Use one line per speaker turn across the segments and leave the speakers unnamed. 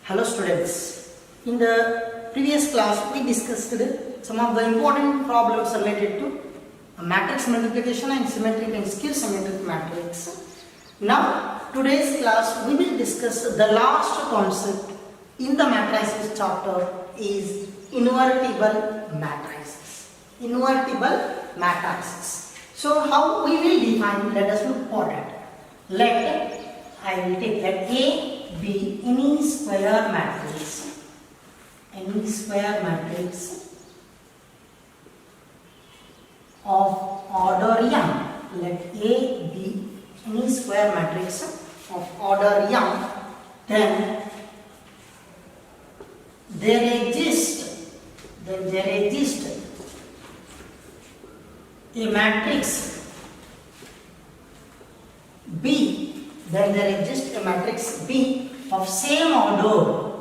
Hello students, in the previous class we discussed some of the important problems related to matrix multiplication and symmetric and skew symmetric matrix. Now today's class we will discuss the last concept in the matrices chapter is invertible matrices. Invertible matrices. So how we will define, let us look for that. Let A be any square matrix of order m. Let A be any square matrix of order m, then there exists a matrix B, then there exists a matrix B of same order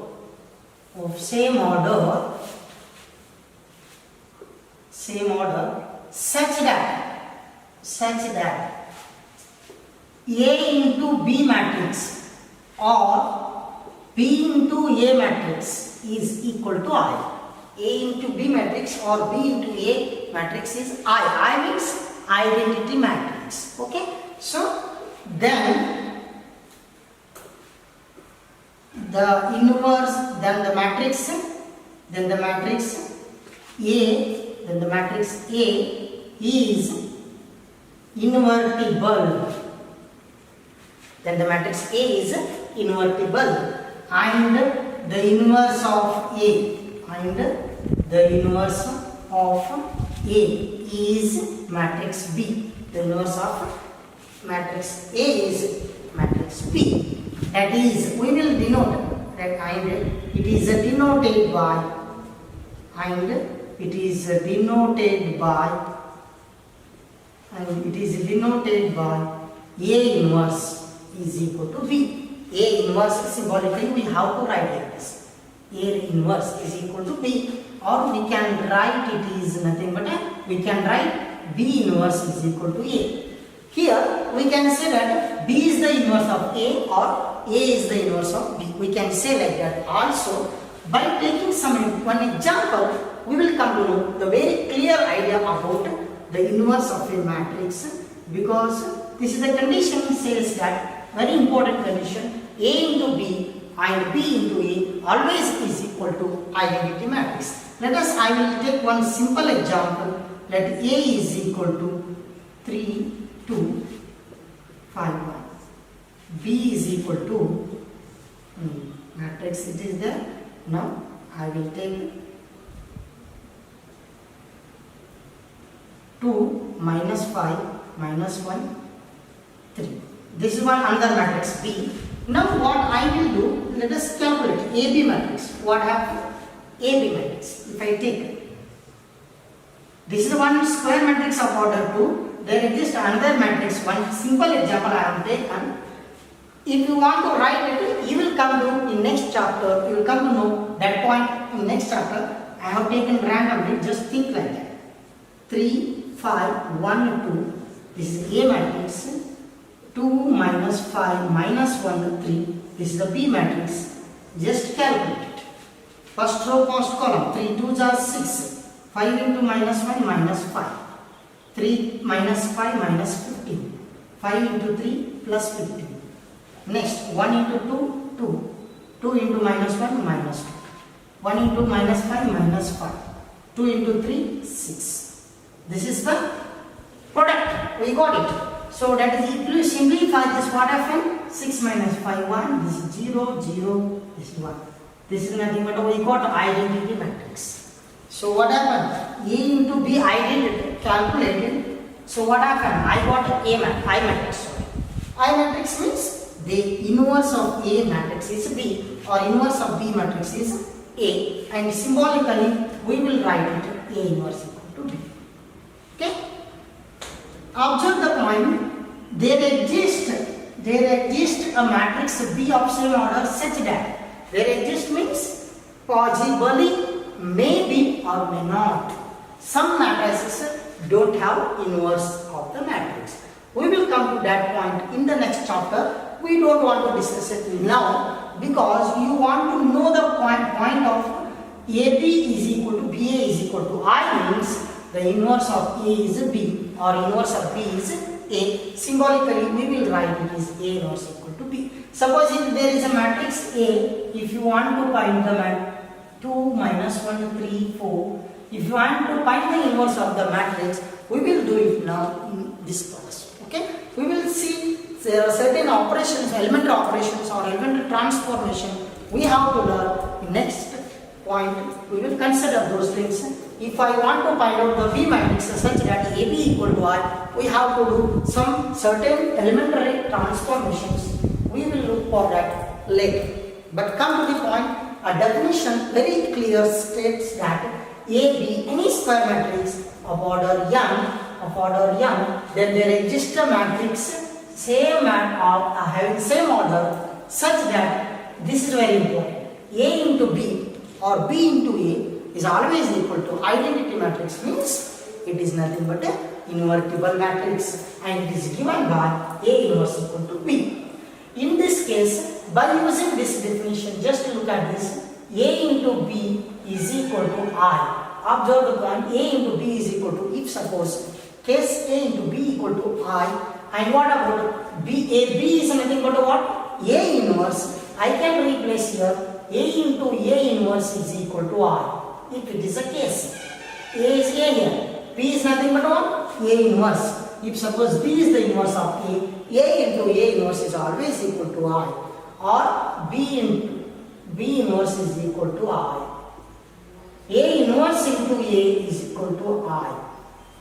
such that A into B matrix or B into A matrix is equal to I. A into B matrix or B into A matrix is I. I means identity matrix. Okay. So then the inverse, then the matrix A is invertible. Then the matrix A is invertible, and the inverse of A is matrix B. The inverse of matrix A is matrix B. That is, we will denote that, and it is denoted by A inverse is equal to B. A inverse symbolically we have to write like this. A inverse is equal to B, or we can write it is nothing but we can write B inverse is equal to A. Here we can say that B is the inverse of A or A is the inverse of B. We can say like that. Also, by taking one example, we will come to know the very clear idea about the inverse of a matrix, because this is the condition says that very important condition, A into B and B into A always is equal to identity matrix. I will take one simple example. Let A is equal to 3, 2, 5, 1. B is equal to matrix, it is there. Now I will take 2 minus 5 minus 1 3. This is one another matrix B. Now what I will do, let us calculate AB matrix. What happens? AB matrix. If I take, this is one square matrix of order 2. There exists another matrix. One simple example I have taken. If you want to write it, you will come to in next chapter. You will come to know that point in next chapter. I have taken randomly. Just think like that. 3, 5, 1, 2. This is A matrix. 2 minus 5 minus 1, 3. This is the B matrix. Just calculate it. First row, first column. 3 2s are 6. 5 into minus 1 minus 5. 3 minus 5 minus 15. 5 into 3 plus 15. Next, 1 into 2, 2. 2 into minus 1 minus 2. 1 into minus 5 minus 5. 2 into 3, 6. This is the product. We got it. So that is, if you simplify this, what happened? 6 minus 5, 1. This is 0, 0. This is 1. This is nothing but we got identity matrix. So what happened? A into B identity calculated. So what happened? I got I matrix. Sorry. I matrix means the inverse of A matrix is B, or inverse of B matrix is A, and symbolically we will write it A inverse equal to B. Okay? Observe the point. There exists a matrix B of same order such that there exists means possibly, maybe or may not. Some matrices don't have inverse of the matrix. We will come to that point in the next chapter. We don't want to discuss it now. Because you want to know the point of AB is equal to BA is equal to I means the inverse of A is B or inverse of B is A. Symbolically we will write it is A inverse equal to B. Suppose if there is a matrix A, if you want to find the 2, minus 1, 3, 4, if you want to find the inverse of the matrix, we will do it now in this class. Okay? We will see there are certain operations, elementary operations or elementary transformation we have to learn. In next point, we will consider those things. If I want to find out the B matrix such that AB equal to I, we have to do some certain elementary transformations. We will look for that later. But come to the point, a definition very clear states that AB, any square matrix of order n, then there exists a matrix having same order such that this is very important. A into B or B into A is always equal to identity matrix, means it is nothing but a invertible matrix and it is given by A inverse equal to B. In this case, by using this definition, just look at this, A into B is equal to I. Observe the point, A into B is equal to, if suppose case A into B equal to I, and what about B? B is nothing but what? A inverse. I can replace here A into A inverse is equal to I. If it is a case, A is A here, B is nothing but what? A inverse. If suppose B is the inverse of A into A inverse is always equal to I, or B into B inverse is equal to I. A inverse into A is equal to I.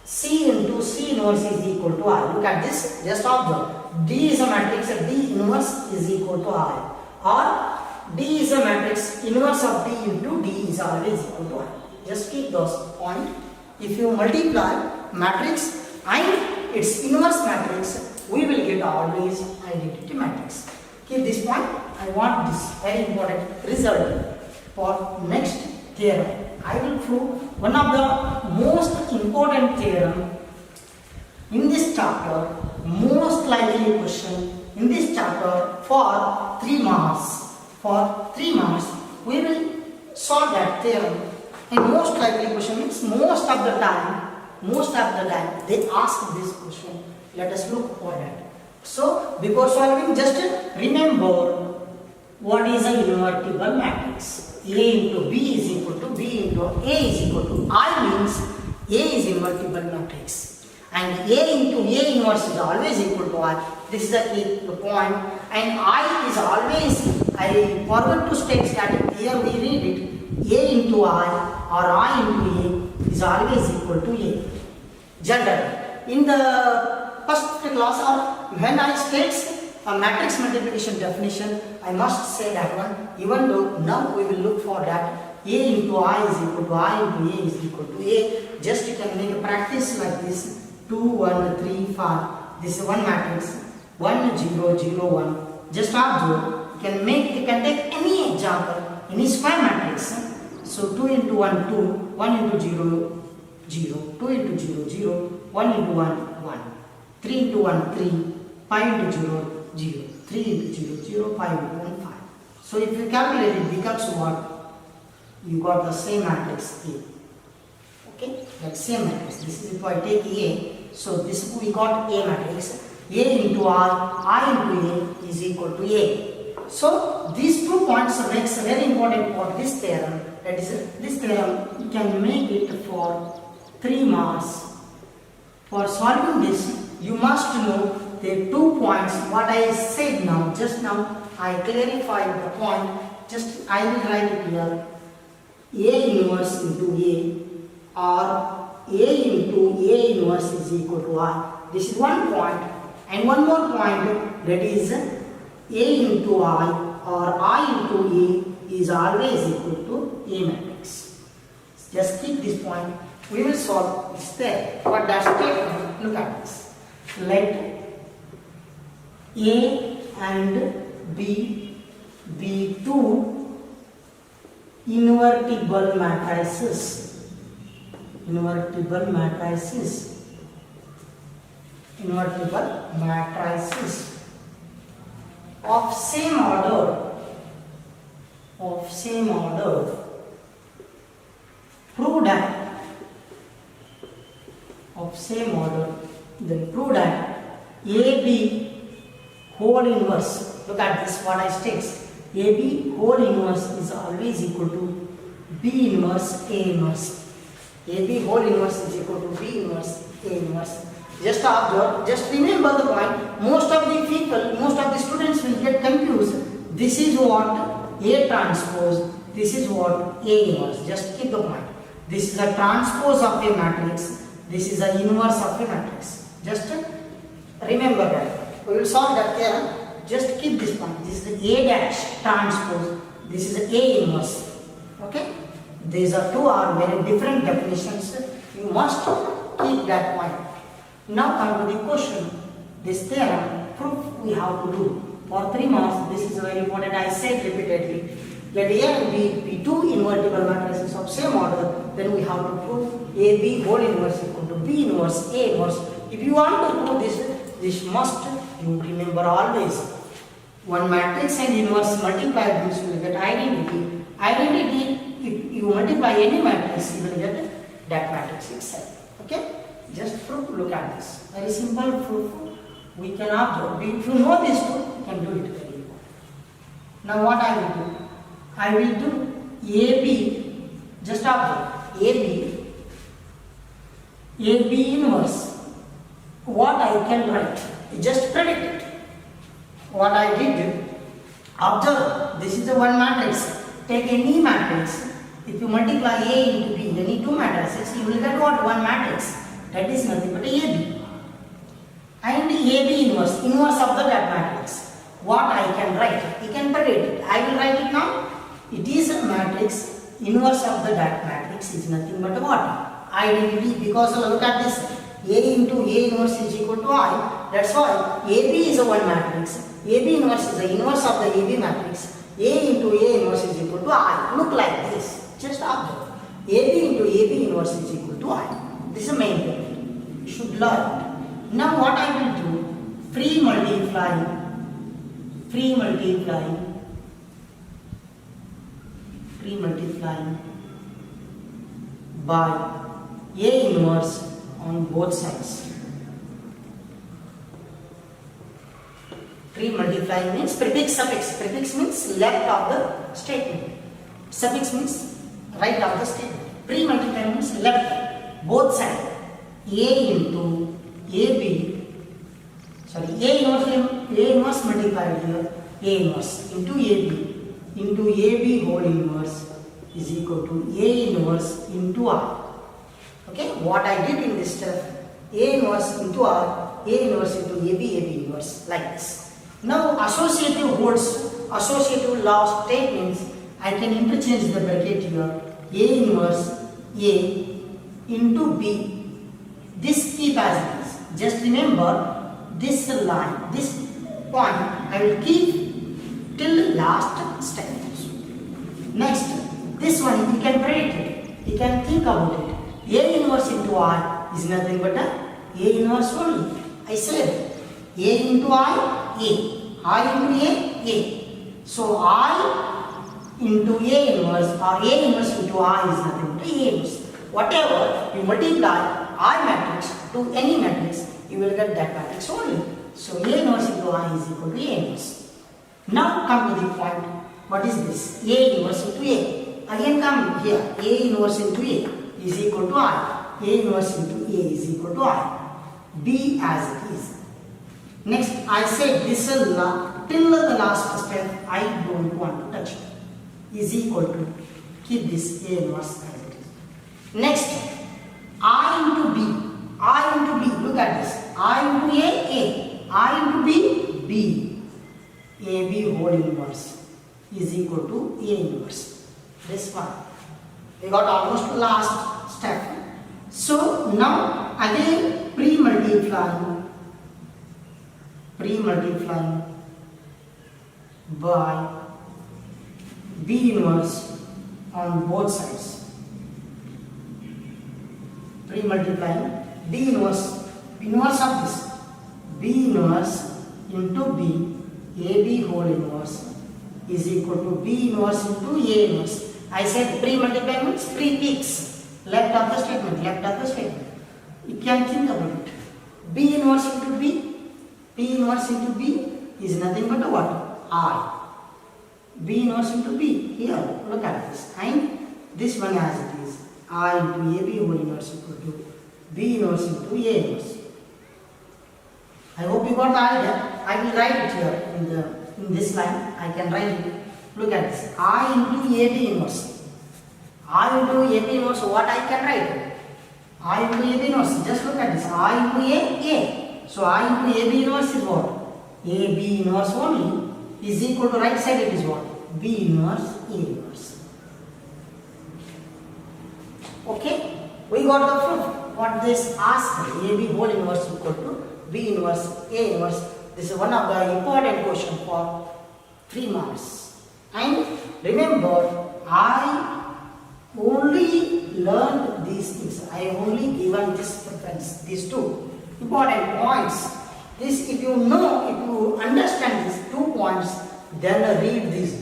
C into C inverse is equal to I. Look at this, just observe. D is a matrix, D inverse is equal to I. Or D is a matrix, inverse of D into D is always equal to I. Just keep those points. If you multiply matrix and its inverse matrix, we will get always identity matrix. Keep this point. I want this very important result for next theorem. I will prove one of the most important theorem in this chapter, most likely question in this chapter for 3 marks. For 3 marks, we will solve that theorem. And most likely question means most of the time they ask this question. Let us look for that. So before solving, just remember what is an invertible matrix. A into B is equal to B into A is equal to I, means A is invertible matrix. And A into A inverse is always equal to I. This is the point. And I is always, I forgot to state that here we read it, A into I or I into A is always equal to A. Generally, in the first class or when I states a matrix multiplication definition, I must say that one, even though now we will look for that A into I is equal to I into A is equal to A. Just you can make a practice like this, 2, 1, 3, 5. This is one matrix, 1, 0, 0, 1. Just observe, you can take any example, any square matrix. So 2 into 1, 2, 1 into 0, 0, 2 into 0, 0, 1 into 1, 1, 3 into 1, 3, 5 into 0, 0, 3 into 0, 0, 5 into 1, 5. So if you calculate it becomes what? You got the same matrix A. Okay, like same matrix. This is if I take A. So this we got A matrix. A into I into A is equal to A. So these 2 points makes very important for this theorem. That is, this theorem you can make it for 3 marks. For solving this, you must know the 2 points. What I said now, just now, I clarified the point. Just I will write it here. A inverse into A or A into A inverse is equal to I. This is one point. And one more point, that is A into I or I into A is always equal to A matrix. Just keep this point. We will solve this there. What that statement? Look at this. Let A and B be 2 invertible matrices. Invertible matrices of same order of same order, prove that of same order, then prove that AB whole inverse, look at this what I states, AB whole inverse is always equal to B inverse A inverse. AB whole inverse is equal to B inverse A inverse. Just observe, just remember the point. Most of the people, most of the students will get confused. This is what A transpose, this is what A inverse. Just keep the point. This is a transpose of a matrix, this is a inverse of a matrix. Just remember that. We will solve that theorem. Just keep this point. This is A dash transpose, this is A inverse. Okay? These are two are very different definitions. You must keep that point. Now come to the question. This theorem proof we have to do. For 3 marks, this is very important. I said repeatedly. Let A and B be two invertible matrices of same order. Then we have to prove AB whole inverse equal to B inverse A inverse. If you want to prove this must you remember always. One matrix and inverse multiplied means you will get identity. Identity, if you multiply any matrix, you will get that matrix itself. Okay? Just proof, look at this. Very simple proof. We can observe. If you know this proof, you can do it very well. Now what I will do? I will do AB, just observe, AB inverse. What I can write? Just predict it. What I did, observe, this is the one matrix. Take any matrix. If you multiply A into B, any two matrices, you will get what? One matrix. That is nothing but AB. And AB inverse of that matrix. What I can write? You can predict it. I will write it now. It is a matrix. Inverse of that matrix is nothing but what? Identity. Because look at this. A into A inverse is equal to I. That's why AB is a one matrix. AB inverse is the inverse of the AB matrix. A into A inverse is equal to I. Look like this. Just observe. AB into AB inverse is equal to I. This is the main thing. You should learn it. Now what I will do? Free multiplying by A inverse on both sides. Free multiplying means prefix suffix. Prefix means left of the statement. Suffix means right of the statement. Free multiplying means left, both sides. A into AB, A inverse multiplied here, A inverse into AB whole inverse is equal to A inverse into R. Okay, what I did in this step, A inverse into R, A inverse into AB inverse, like this. Now associative law statements, I can interchange the bracket here, A inverse A into B. This keep as it is. Just remember this line, this point, I will keep till last step. Next, this one you can predict it. You can think about it. A inverse into I is nothing but a inverse only. I said A into I into A. So I into A inverse or A inverse into I is nothing but A inverse. Whatever you multiply I matrix to any matrix, you will get that matrix only. So A inverse into I is equal to A inverse. Now come to the point. What is this? A inverse into A. Again come here. A inverse into A is equal to I. A inverse into A is equal to I. B as it is. Next, I said this till the last step I don't want to touch it. Is equal to, keep this A inverse as it is. Next, I into B, look at this. I into A, I into B, AB whole inverse is equal to A inverse. This one. We got almost last step. So now again pre-multiplying by B inverse on both sides. Pre-multiplying B inverse of this. B inverse into B, AB whole inverse is equal to B inverse into A inverse. I said pre-multiply means pre-peaks. Left of the statement, left of the statement. You can think about it. B inverse into B, P inverse into B is nothing but what? I. B inverse into B. Here, look at this. And this one as it is. I into AB whole inverse equal to B inverse into A inverse. I hope you got the idea. I will write it here in this line. I can write it. Look at this. I into AB inverse. I into AB inverse. What I can write? I into AB inverse. Just look at this. I into A. So I into AB inverse is what? AB inverse only is equal to right side. It is what? B inverse A inverse. Okay? We got the proof. What this asked? AB whole inverse equal to B inverse A inverse. This is one of the important question for 3 marks. And remember, I only learned these things. I only given this preference. These 2 important points. This, if you know, if you understand these 2 points, then read this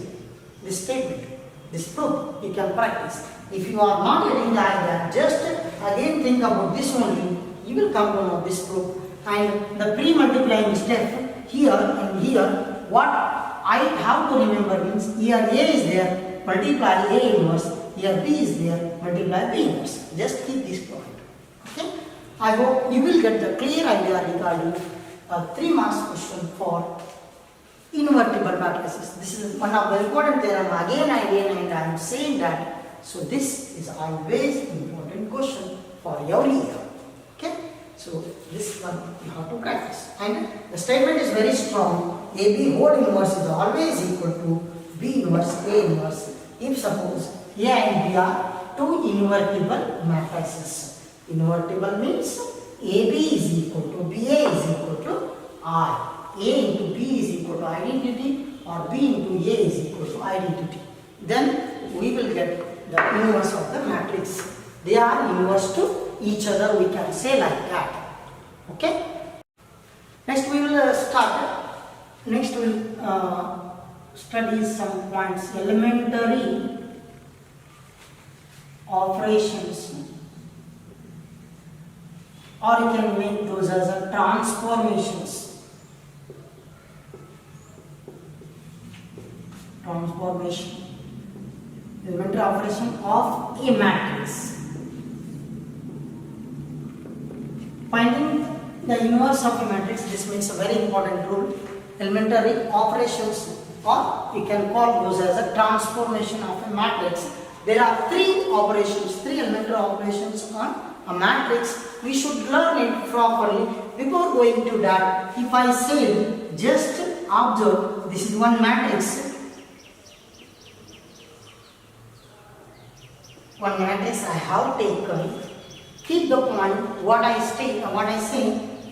statement, this proof. You can practice. If you are not getting the idea, just again think about this only. You will come to know this proof. And the pre-multiplying step here and here, what I have to remember means here A is there, multiply A inverse, here B is there, multiply B inverse. Just keep this point. Okay? I hope you will get the clear idea regarding a 3 marks question for invertible matrices. This is one of the important theorem again and I am saying that. So this is always important question for every year. Okay? So this one you have to practice. And the statement is very strong. AB whole inverse is always equal to B inverse A inverse if suppose A and B are 2 invertible matrices. Invertible means AB is equal to BA is equal to I. A into B is equal to identity or B into A is equal to identity. Then we will get the inverse of the matrix. They are inverse to each other, we can say like that. Okay? Next we will Next we will study some points. Elementary operations, or you can make those as a transformations. Transformation, elementary operation of a matrix. Finding the inverse of a matrix, this means a very important rule. Elementary operations, or you can call those as a transformation of a matrix. There are 3 operations, 3 elementary operations on a matrix. We should learn it properly. Before going to that, if I say, just observe, this is one matrix. One matrix I have taken. Keep the point. What I say.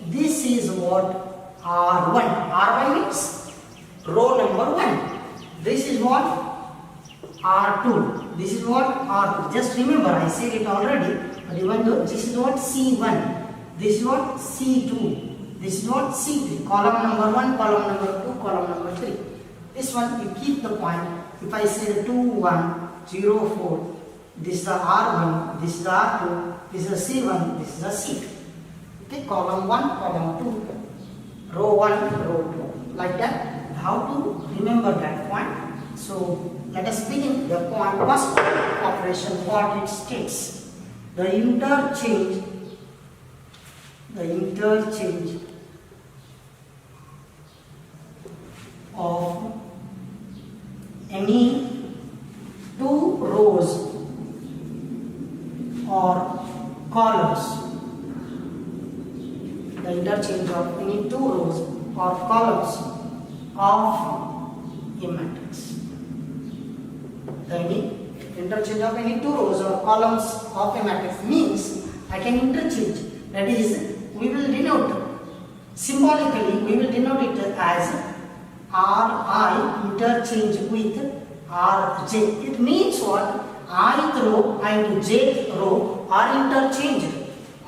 This is what R1. R1 means row number 1. This is what R2. This is what R2. Just remember, I said it already. But even though this is what C1. This is what C2. This is what C3. Column number 1, column number 2, column number 3. This one you keep the point. If I say 2, 1, 0, 4. This is the R1, this is the R2, this is the C1, this is the C2. Okay, column 1, column 2, row 1, row 2. Like that, how to remember that point. So, let us begin the point. First operation, what it states. The interchange of any 2 rows or columns, the interchange of any 2 rows or columns of a matrix. Any interchange of any 2 rows or columns of a matrix means I can interchange. That is, we will denote symbolically. We will denote it as Ri interchange with Rj. It means what? Ith row and jth row are interchanged,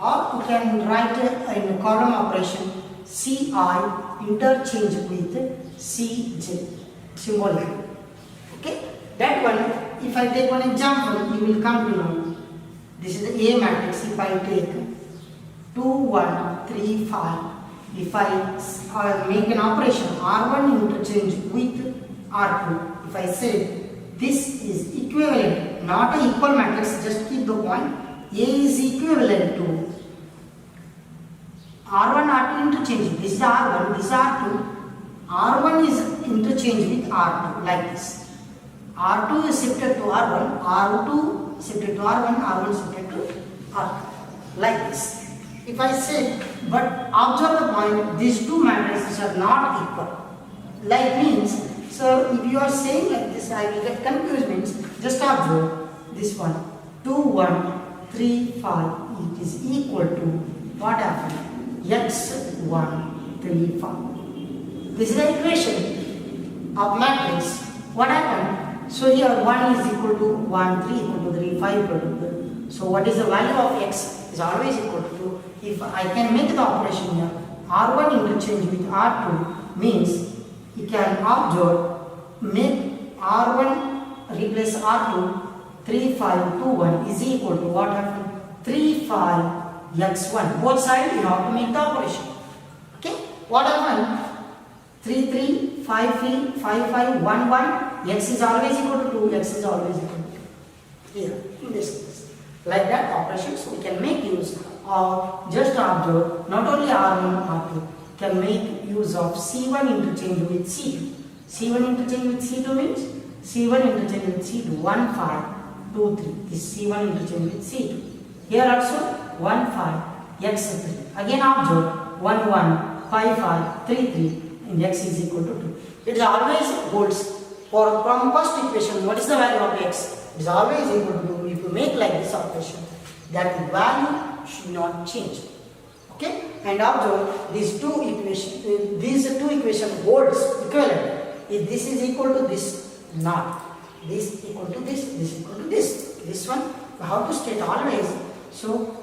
or you can write in a column operation Ci interchange with Cj symbolically. That one, if I take one example, you will come to know. This is the A matrix. If I take 2, 1, 3, 5, if I make an operation R1 interchange with R2, if I say this is equivalent, not an equal matrix, just keep the point, A is equivalent to R1, R2 interchange. This is R1, this is R2. R1 is interchanged with R2 like this. R2 is shifted to R1, R2 shifted to R1, R1 shifted to R2 like this. If I say, but observe the point, these two matrices are not equal. Like means, so if you are saying like this, I will get confused means, just observe this one. 2, 1, 3, 5, it is equal to what happened? X, 1, 3, 5. This is the equation of matrix. What happened? So here 1 is equal to 1, 3 equal to 3, 5 equal to 3. So what is the value of x is always equal to 2. If I can make the operation here, R1 interchange with R2 means you can observe, make R1 replace R2, 3, 5, 2, 1 is equal to what happened? 3, 5, x1. Both sides you have to make the operation. Okay? What happened? 3, 3, 5, 3, 5, 5, 1, 1, x is always equal to 2, x is always equal to 2. Here, in this case. Like that operations we can make use of, just observe, not only R1, R2, can make use of C1 interchange with C2. C1 interchange with C2 means C1 interchange with C2, 1, 5, 2, 3. This C1 interchange with C2. Here also 1, 5, x 3. Again observe 1, 1, 5, 5, 3, 3. And x is equal to 2. It always holds for from first equation. What is the value of x? It is always equal to 2. If you make like this operation, that value should not change. Okay? And observe these two equations holds equivalent. If this is equal to this, not. This equal to this equal to this. This one you have to state always. So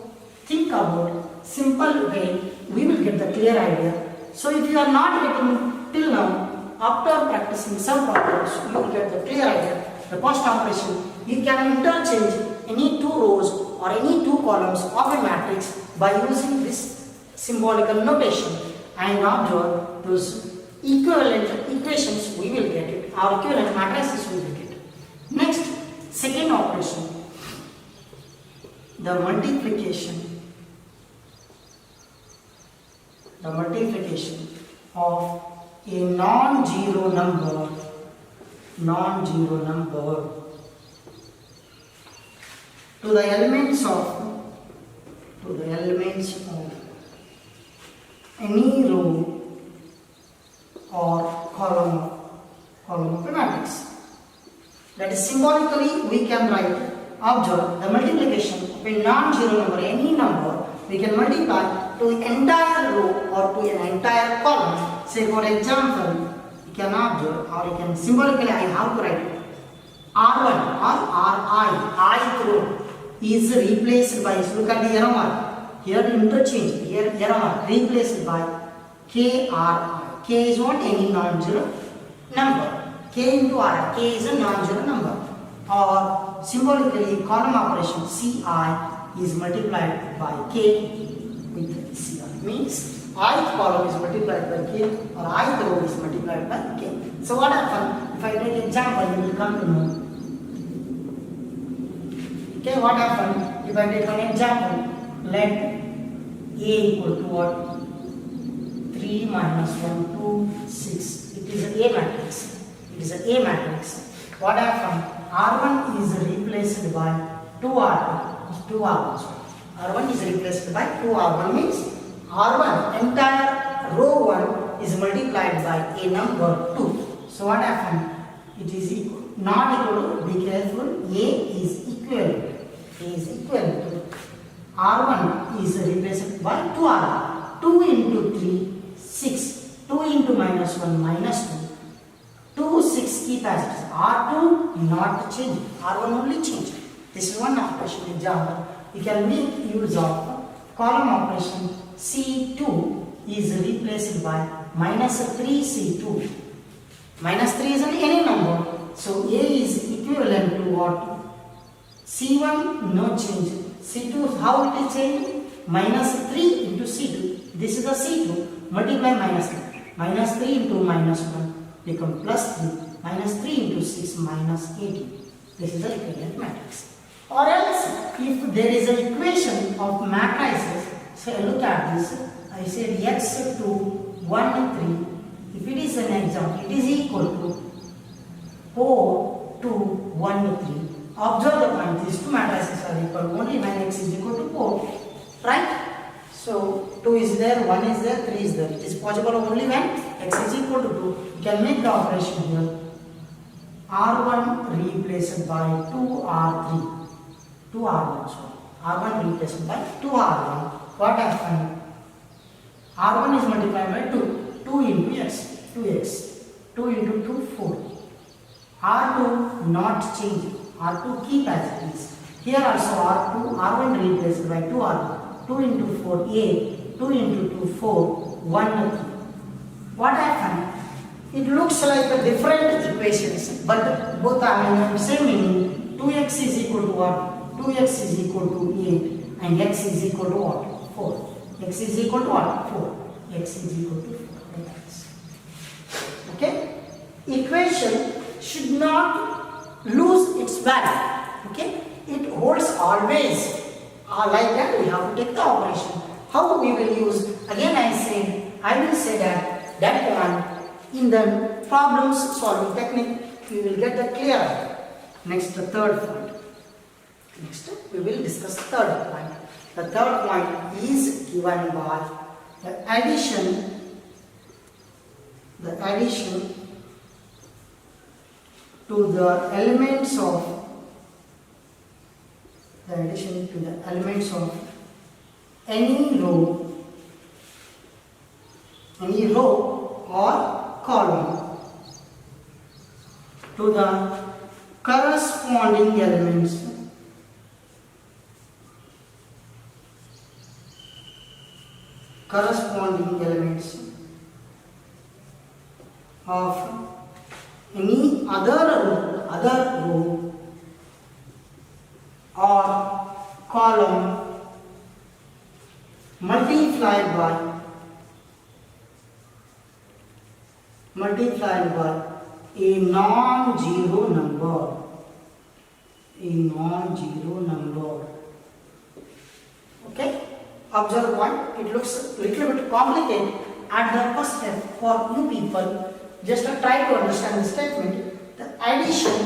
think about simple way. We will get the clear idea. So if you are not getting till now, after practicing some problems, you will get the clear idea. The first operation, you can interchange any two rows or any two columns of a matrix by using this symbolical notation, and observe those equivalent equations we will get it, or equivalent matrices we will get it. Next, second operation, the multiplication of a non-zero number to the elements of any row or column of a matrix. That is, symbolically we can write, observe the multiplication of a non-zero number, any number, we can multiply to an entire row or to an entire column. Say for example, you can observe, or you can symbolically, I have to write it. R1 or ith row is replaced by, look at the arrow mark, here interchange, here arrow mark, replaced by K R I. K is what? Any non-zero number. K into R, K is a non-zero number. Or symbolically, column operation Ci is multiplied by K with Ci. Means ith column is multiplied by K or ith row is multiplied by K. So what happens? If I take example, you will come to know. Okay, what happened? If I take an example, let A equal to what? 3 minus 1, 2, 6. It is an A matrix. It is an A matrix. What happened? R1 is replaced by 2R1. 2R1. R1 is replaced by 2R1 means R1 entire row 1 is multiplied by a number 2. So what happened? It is equal, not equal to, be careful, A is equivalent. A is equivalent to R1 is replaced by 2R1. 2 into 3, 6. 2 into minus 1, minus 2. 2, 6 keep as it is. R2 not change. R1 only change. This is one operation example. You can make use of column operation. C2 is replaced by minus 3C2. Minus 3 is any number. So A is equivalent to what? C1, no change. C2, how it is changed? Minus 3 into C2. This is the C2. Multiply minus 3. Minus 3 into minus 1 become plus 3. Minus 3 into 6 minus 18. This is the equivalent matrix. Or else, if there is an equation of matrices, so look at this. I said x to 1, 3. If it is an example, it is equal to 4 to 1, 3. Observe the point, these two matrices are equal only when x is equal to 4. Right? So 2 is there, 1 is there, 3 is there. It is possible only when x is equal to 2. You can make the operation here. R1 replaced by 2R3. 2R1, sorry. R1 replaced by 2R1. What happened? R1 is multiplied by 2. 2 into x, 2x. 2 into 2, 4. R2 not change. R2 keep as it is. Here also R1 replaced by 2R2. 2 into 4, 8. 2 into 2, 4. 1, 3. What happened? It looks like a different equations, but both are having the same meaning. 2x is equal to what? 2x is equal to 8 and x is equal to what? 4. X is equal to what? 4. X is equal to 4. Okay? Equation should not lose its value. Okay? It holds always. Like that we have to take the operation. How we will use? Again I will say that one in the problems solving technique we will get the clearer. Next, the third point. Next we will discuss the third point. The third point is given by the addition to the elements of any row or column to the corresponding elements of any other row or column multiplied by a non-zero number. Okay? Observe one. It looks a little bit complicated at the first step for you people. Just try to understand the statement. The addition,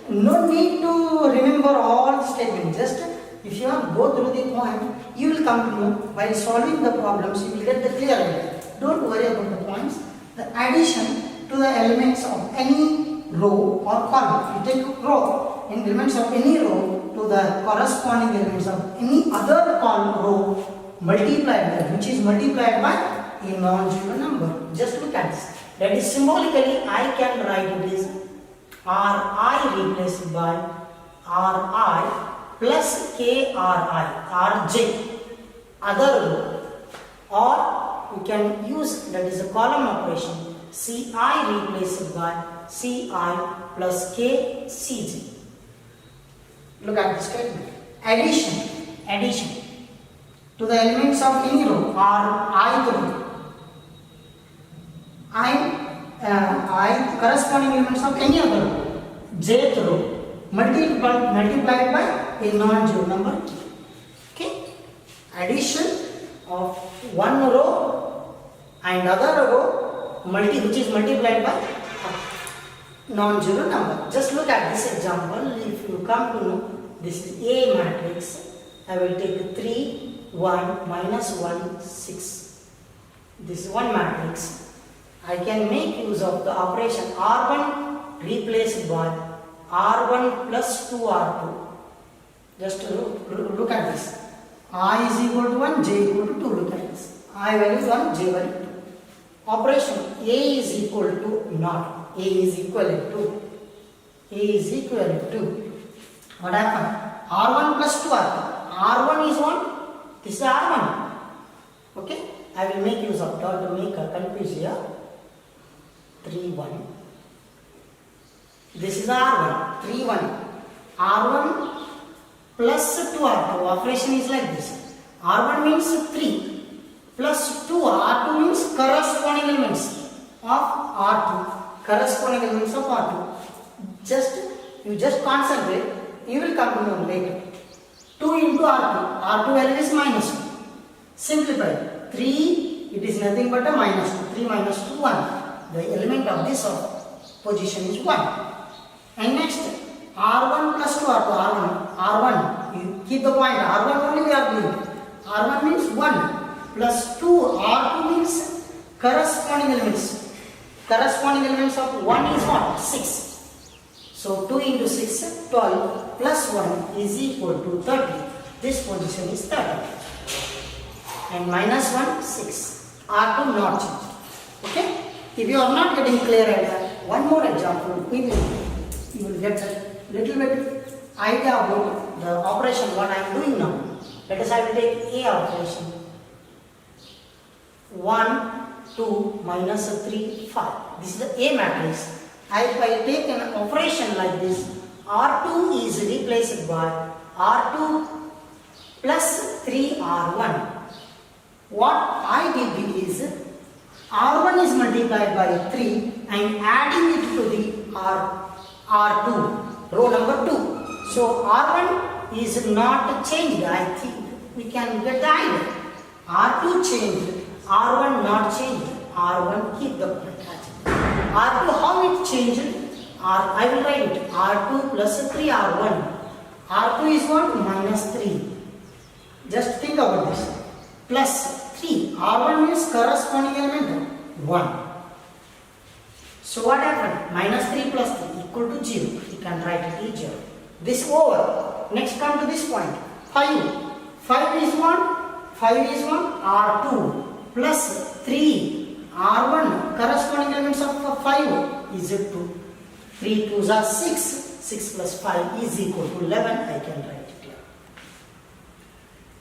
no need to remember all the statement. Just if you have go through the point, you will come to know while solving the problems, you will get the clear idea. Don't worry about the points. The addition to the elements of any row or column. You take a row, in elements of any row to the corresponding elements of any other column row multiplied by, which is multiplied by a non-zero number. Just look at this. That is symbolically I can write it is Ri replaced by Ri plus Kri, Rj, other row. Or we can use, that is a column operation, Ci replaced by Ci plus K Cj. Look at the statement. Addition to the elements of any row or ith row. I corresponding elements of any other row, jth row, multiplied by a non-zero number. Okay? Addition of one row and other row which is multiplied by a non-zero number. Just look at this example. If you come to know this is A matrix, I will take 3, 1, minus 1, 6. This is one matrix. I can make use of the operation R1 replaced by R1 plus 2R2. Just look at this. I is equal to 1, J equal to 2. Look at this. I value 1, J value 2. Operation A is equal to not. A is equivalent to. What happened? R1 plus 2R2. R1 is 1. This is R1. Okay? I will make use of that to make a confuse here. 3, 1. This is R1, 3, 1. R1 plus 2R2. Operation is like this. R1 means 3 plus 2. R2 means corresponding elements of R2. Corresponding elements of R2. You just concentrate. You will come to know later. 2 into R2. R2 value is minus 2. Simplify. 3, it is nothing but a minus 2. 3 minus 2, 1. The element of this position is 1. And next, R1 plus 2 R2. R1. You keep the point. R1 only we are doing. R1 means 1 plus 2. R2 means corresponding elements. Corresponding elements of 1 is what? 6. So 2 into 6, 12 plus 1 is equal to 30. This position is 30. And minus 1, 6. R2 not changed. Okay? If you are not getting clear idea, one more example, you will get a little bit idea about the operation what I am doing now. Let us I will take A operation. 1, 2, minus 3, 5. This is the A matrix. If I take an operation like this, R2 is replaced by R2 plus 3R1. What I did is, R1 is multiplied by 3 and adding it to the R2, row number 2. So R1 is not changed. I think we can get the idea. R2 changed, R1 not changed. R1 keep the point. R2 how it changed? I will write it. R2 plus 3R1. R2 is what? Minus 3. Just think about this. Plus 3. R1 means corresponding element 1. So what happened? Minus 3 plus 3 equal to 0. You can write it as 0. This over. Next come to this point. 5. 5 is 1. 5 is 1. R2 plus 3. R1 corresponding elements of 5 is 2. 3 2s are 6. 6 plus 5 is equal to 11. I can write it here.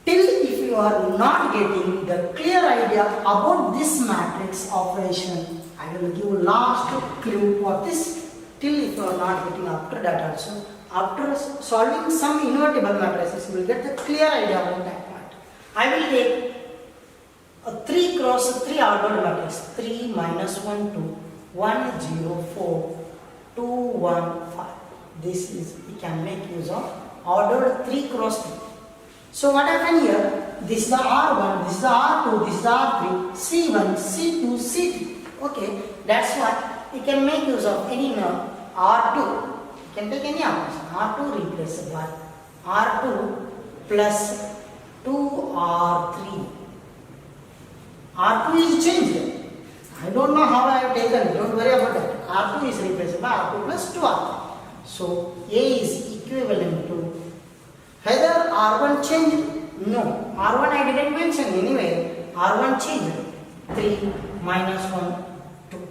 Till if you are not getting the clear idea about this matrix operation, I will give last clue for this. Till if you are not getting after that also, after solving some invertible matrices, you will get the clear idea about that point. I will take a 3 cross 3 ordered matrix. 3 minus 1 2 1 0 4 2 1 5. This is we can make use of ordered 3 cross 3. So what happened here? This is the R1, this is the R2, this is the R3, C1, C2, C3. Okay, that's why you can make use of any R2. You can take any operation. R2 replaced by R2 plus 2R3. R2 is changed. I don't know how I have taken it. Don't worry about that. R2 is replaced by R2 plus 2R3. So A is equivalent to either R1 changed. No, R1 I didn't mention anyway. R1 changed. 3 minus 1 2.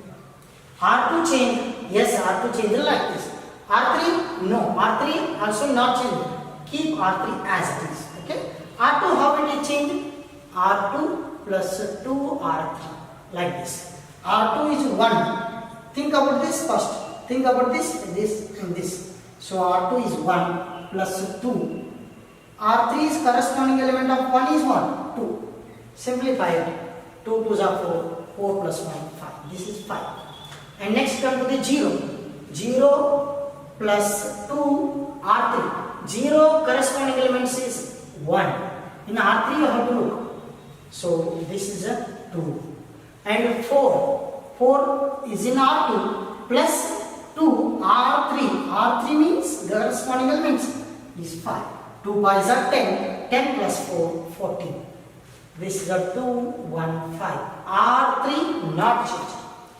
R2 changed. Yes, R2 changed like this. R3 no. R3 also not changed. Keep R3 as it is. Okay. R2 how it is changed? R2 plus 2R3 like this. R2 is 1. Think about this first. Think about this and this. So R2 is 1 plus 2. R3 is corresponding element of 1 is what? 2. Simplify it. 2 2s are 4. 4 plus 1 5. This is 5. And next come to the 0. 0 plus 2 R3. 0 corresponding elements is 1. In R3 you have to look. So this is a 2 and 4 is in R2 plus 2 R3 means the corresponding elements is 5. 2 pies are 10 plus 4 14. This is a 2 1 5. R3 not changed.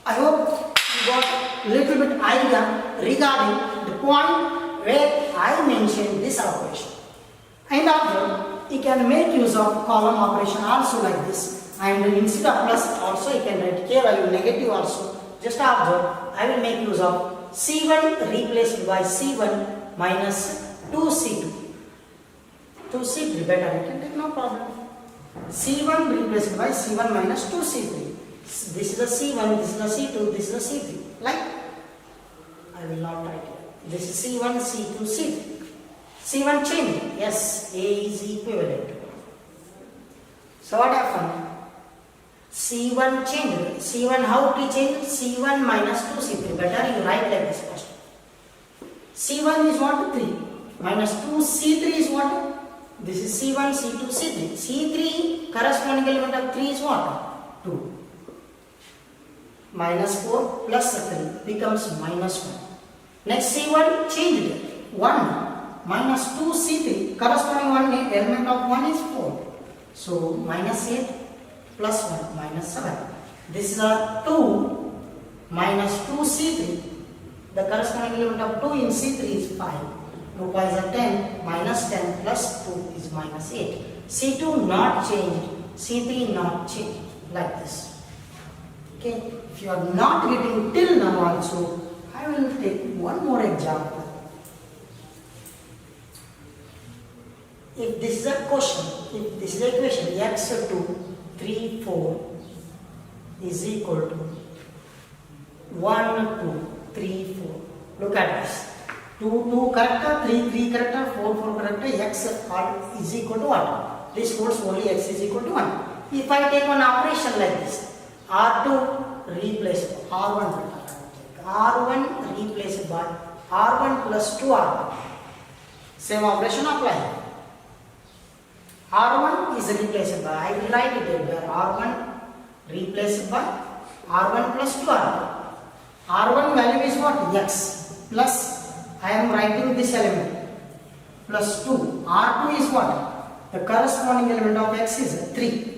I hope you got little bit idea regarding the point where I mentioned this operation. And after you can make use of column operation also like this, and instead of plus also you can write here I will negative also. Just observe, I will make use of C1 replaced by C1 minus 2C2. 2C3 better, I can take no problem. C1 replaced by C1 minus 2C3. This is the C1, this is the C2, this is the C3. Like I will not write it. This is C1, C2, C3. C1 changed. Yes, A is equivalent. So what happened? C1 changed. C1 how it changed? C1 minus 2 C3. Better you write like this first. C1 is what? 3. Minus 2 C3 is what? This is C1, C2, C3. C3 corresponding element of 3 is what? 2. Minus 4 plus 3 becomes minus 1. Next C1 changed. 1 minus 2 C3 corresponding one element of 1 is 4. So minus 8 plus 1 minus 7. This is a 2 minus 2 C3. The corresponding element of 2 in C3 is 5. Now is a 10 minus 10 plus 2 is minus 8. C2 not changed. C3 not changed. Like this. Okay. If you are not getting till now also, I will take one more example. If this is a question, if this is a equation, x2, 3, 4 is equal to 1, 2, 3, 4. Look at this. 2, 2 character, 3, 3 character, 4, 4 character, x is equal to what? This holds only x is equal to 1. If I take one operation like this, R2 replaced R1. R1 replaced by R1 plus 2R1. Same operation apply. R1 is replaced by, I will write it here, R1 replaced by R1 plus 2R1. R1 value is what? X plus, I am writing this element, plus 2. R2 is what? The corresponding element of X is 3.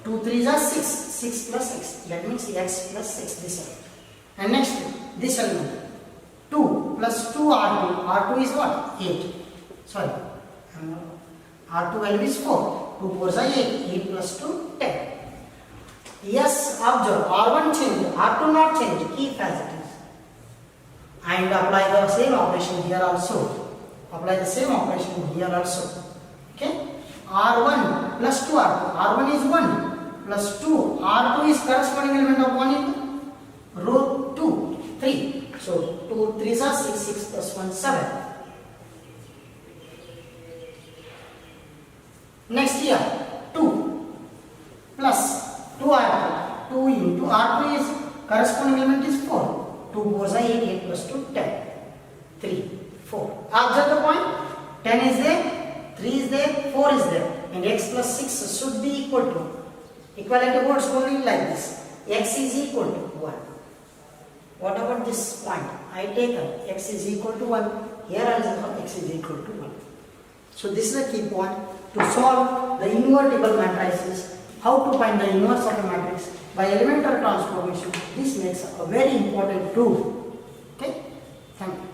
2 3s are 6. 6 plus X. That means X plus 6 this element. And next, this element. 2 plus 2 R2. R2 is what? 8. Sorry. R2 value is 4. 2 4s are 8. 8 plus 2, 10. Yes, observe. R1 changed. R2 not changed. Keep as it is. And apply the same operation here also. Apply the same operation here also. Okay? R1 plus 2 R2. R1 is 1 plus 2. R2 is corresponding element of 1 in row 2, 3. So 2 3s are 6. 6 plus 1, 7. Next here, 2 plus 2 R2. 2 into R2 is corresponding element is 4. 2 4s are 8. 8 plus 2, 10. 3, 4. Observe the point. 10 is there, 3 is there, 4 is there. And x plus 6 should be equal to. Equality words only like this. X is equal to 1. What about this point? I take x is equal to 1. Here also x is equal to 1. So this is a key point. To solve the invertible matrices, how to find the inverse of a matrix by elementary transformation. This makes a very important tool. Okay? Thank you.